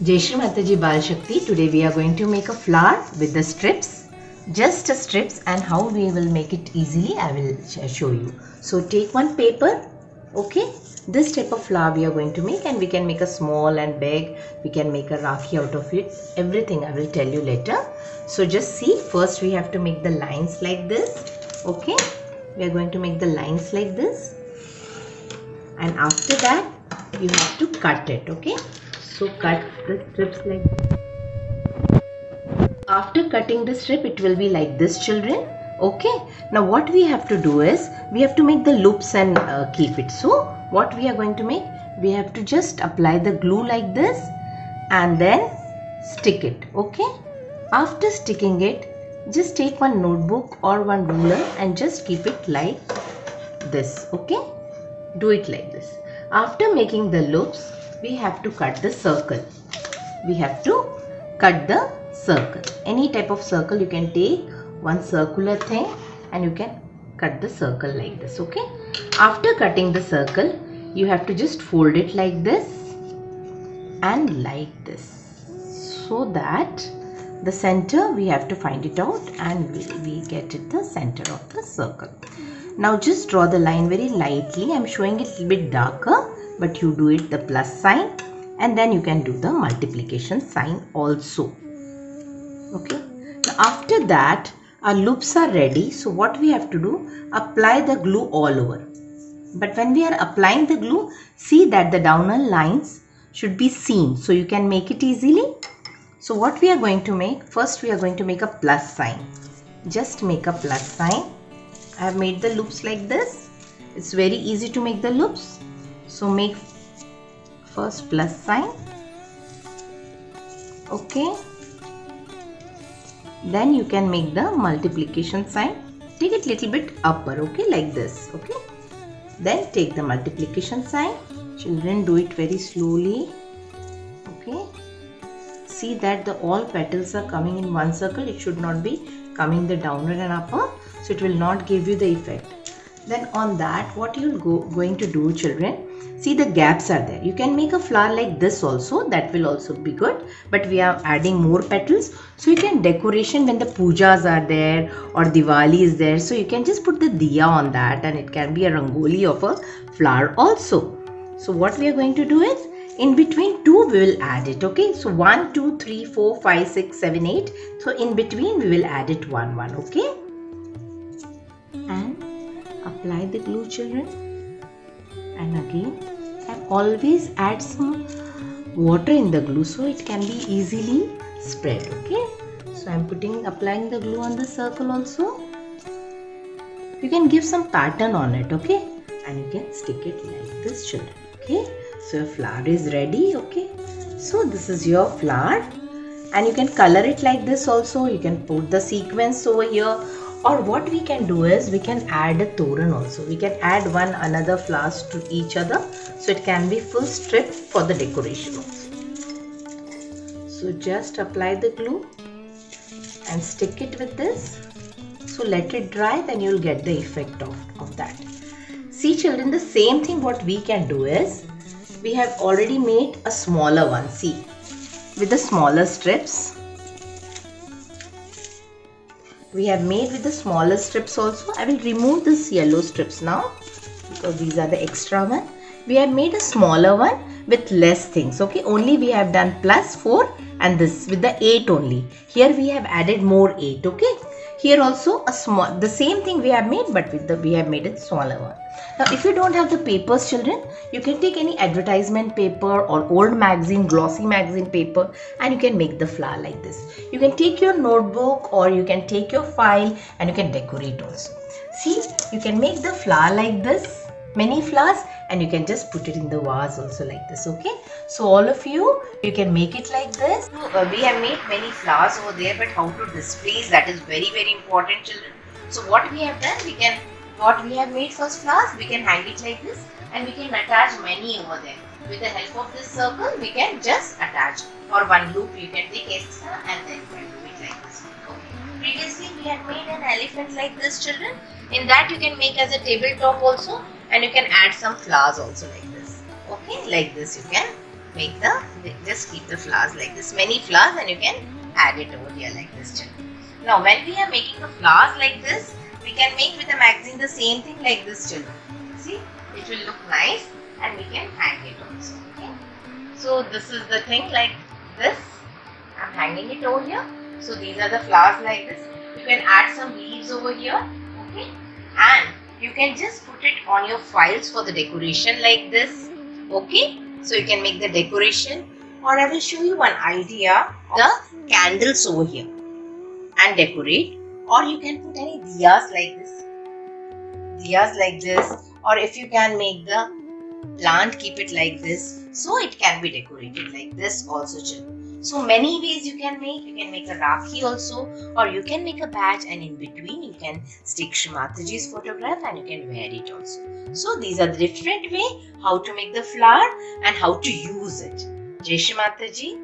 Jai Shri Mataji Bal Shakti. Today we are going to make a flower with the strips. Just strips, and how we will make it easily I will show you. So take one paper. Okay. This type of flower we are going to make, and we can make a small and big. We can make a rakhi out of it. Everything I will tell you later. So just see, first we have to make the lines like this. Okay. We are going to make the lines like this. And after that you have to cut it. Okay. So cut the strips like this. After cutting the strip, it will be like this, children. Okay. Now what we have to do is, we have to make the loops and keep it. So what we are going to make, we have to just apply the glue like this and then stick it. Okay. After sticking it, just take one notebook or one ruler and just keep it like this. Okay. Do it like this. After making the loops, we have to cut the circle. We have to cut the circle. Any type of circle you can take, one circular thing, and you can cut the circle like this. Okay. After cutting the circle, you have to just fold it like this and like this, so that the center we have to find it out, and we get it the center of the circle. Now just draw the line very lightly. I am showing it a little bit darker, but you do it the plus sign, and then you can do the multiplication sign also. Okay. Now after that, our loops are ready. So what we have to do, apply the glue all over. But when we are applying the glue, see that the diagonal lines should be seen, so you can make it easily. So what we are going to make, first we are going to make a plus sign. Just make a plus sign. I have made the loops like this. It's very easy to make the loops. So make first plus sign. Okay. Then you can make the multiplication sign. Take it little bit upper. Okay, like this. Okay. Then take the multiplication sign. Children, do it very slowly. Okay. See that the all petals are coming in one circle. It should not be coming the downward and upper. So it will not give you the effect. Then on that, what you're going to do, children, see the gaps are there. You can make a flower like this also. That will also be good. But we are adding more petals. So you can decoration when the pujas are there or Diwali is there. So you can just put the diya on that, and it can be a rangoli of a flower also. So what we are going to do is, in between two we will add it. Okay. So 1, 2, 3, 4, 5, 6, 7, 8. So in between we will add it 1, 1. Okay. And apply the glue, children. And again, and always add some water in the glue so it can be easily spread. Okay. So I am applying the glue on the circle also. You can give some pattern on it. Okay. And you can stick it like this, children. Okay. So your flower is ready. Okay. So this is your flower, and you can color it like this also. You can put the sequence over here. Or what we can do is, we can add a toran also. We can add one another flowers to each other. So it can be full strip for the decoration also. So just apply the glue and stick it with this. So let it dry, then you will get the effect of that. See, children, the same thing what we can do is, we have already made a smaller one. See, with the smaller strips. We have made with the smaller strips also. I will remove this yellow strips now, because these are the extra one. We have made a smaller one with less things. Okay, only we have done plus 4 and this with the 8 only. Here we have added more 8. Okay, here also a small, the same thing we have made, but with the we have made it smaller one. Now if you don't have the papers, children, you can take any advertisement paper or old magazine, glossy magazine paper, and you can make the flower like this. You can take your notebook or you can take your file and you can decorate also. See, you can make the flower like this, many flowers, and you can just put it in the vase also like this. Okay. So all of you can make it like this. We have made many flowers over there, but how to display, that is very, very important, children. So what we have done, what we have made first flowers, we can hang it like this, and we can attach many over there. With the help of this circle, we can just attach, or one loop you can take extra, and then you can do it like this. Okay. Previously we had made an elephant like this, children. In that you can make as a tabletop also, and you can add some flowers also like this. Okay, like this you can just keep the flowers like this, many flowers, and you can add it over here like this children. Now when we are making the flowers like this, we can make with the magazine the same thing like this children. See, it will look nice and we can hang it also. Okay. So this is the thing like this. I'm hanging it over here. So these are the flowers like this. You can add some leaves over here. Okay. And you can just put it on your files for the decoration like this. Okay. So you can make the decoration, or I will show you one idea of the candles over here and decorate, or you can put any diyas like this, or if you can make the plant, keep it like this, so it can be decorated like this also children. So many ways you can make a rakhi also, or you can make a badge, and in between you can stick Shri Mataji's photograph and you can wear it also. So these are the different way how to make the flower and how to use it. Jai Shri Mataji.